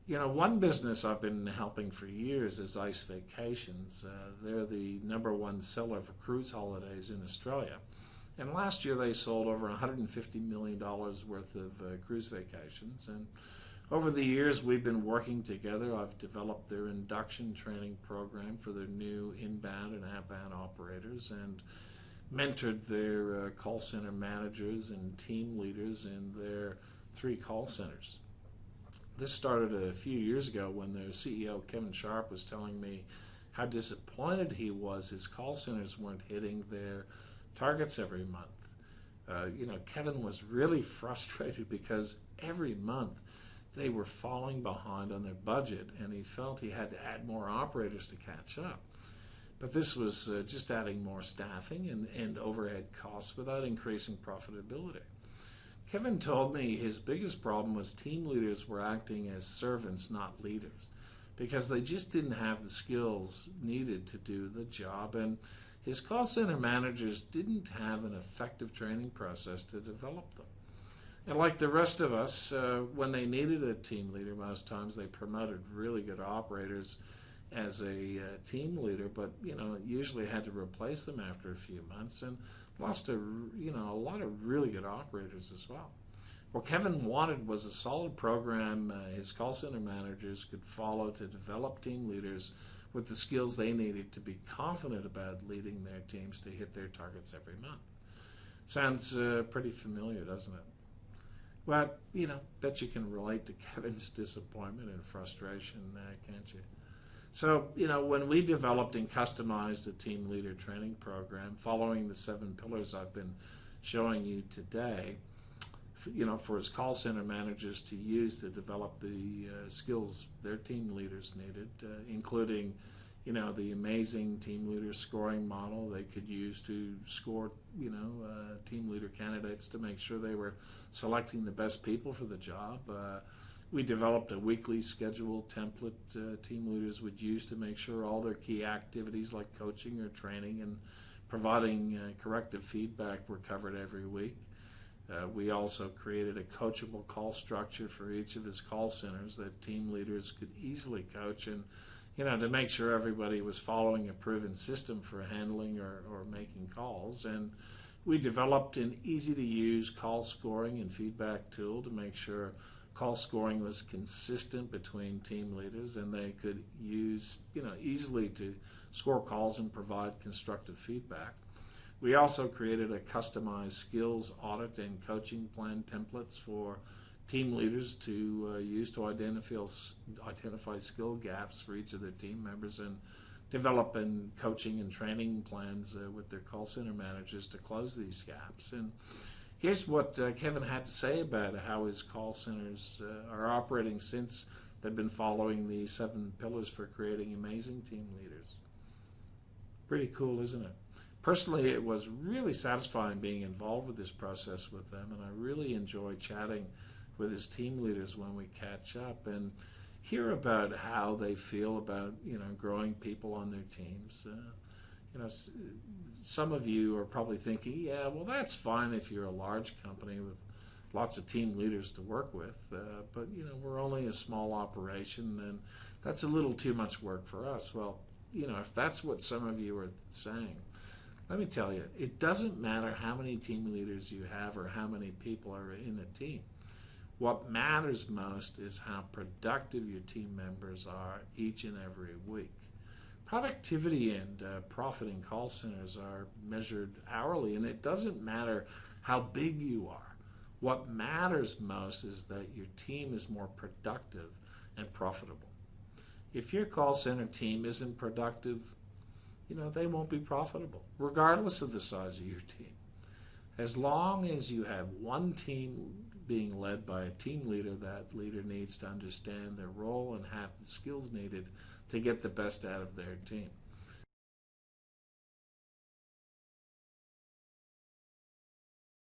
One business I've been helping for years is Ice Vacations. They're the number one seller for cruise holidays in Australia. And last year they sold over $150 million worth of cruise vacations. And over the years we've been working together. I've developed their induction training program for their new inbound and outbound operators and mentored their call center managers and team leaders in their 3 call centers. This started a few years ago when their CEO, Kevin Sharp, was telling me how disappointed he was his call centers weren't hitting their targets every month. Kevin was really frustrated because every month they were falling behind on their budget, and he felt he had to add more operators to catch up. But this was just adding more staffing and overhead costs without increasing profitability. Kevin told me his biggest problem was team leaders were acting as servants, not leaders, because they just didn't have the skills needed to do the job, and his call center managers didn't have an effective training process to develop them. And like the rest of us, when they needed a team leader, most times they promoted really good operators as a team leader, but usually had to replace them after a few months and lost a lot of really good operators as well. What Kevin wanted was a solid program his call center managers could follow to develop team leaders with the skills they needed to be confident about leading their teams to hit their targets every month. Sounds pretty familiar, doesn't it? Well, bet you can relate to Kevin's disappointment and frustration, can't you? So, when we developed and customized a team leader training program following the 7 pillars I've been showing you today, for his call center managers to use to develop the skills their team leaders needed, including, the amazing team leader scoring model they could use to score, team leader candidates to make sure they were selecting the best people for the job. We developed a weekly schedule template team leaders would use to make sure all their key activities like coaching or training and providing corrective feedback were covered every week. We also created a coachable call structure for each of his call centers that team leaders could easily coach and, to make sure everybody was following a proven system for handling or making calls. And we developed an easy-to-use call scoring and feedback tool to make sure call scoring was consistent between team leaders and they could use, easily to score calls and provide constructive feedback. We also created a customized skills audit and coaching plan templates for team leaders to use to identify skill gaps for each of their team members and develop coaching and training plans with their call center managers to close these gaps. And here's what Kevin had to say about how his call centers are operating since they've been following the 7 pillars for creating amazing team leaders. Pretty cool, isn't it? Personally, it was really satisfying being involved with this process with them, and I really enjoy chatting with his team leaders when we catch up and hear about how they feel about, growing people on their teams. Some of you are probably thinking, yeah, well, that's fine if you're a large company with lots of team leaders to work with, but, we're only a small operation, and that's a little too much work for us. Well, if that's what some of you are saying, let me tell you, it doesn't matter how many team leaders you have or how many people are in a team. What matters most is how productive your team members are each and every week. Productivity and profit in call centers are measured hourly, and it doesn't matter how big you are. What matters most is that your team is more productive and profitable. If your call center team isn't productive, they won't be profitable, regardless of the size of your team. As long as you have one team being led by a team leader, that leader needs to understand their role and have the skills needed to get the best out of their team.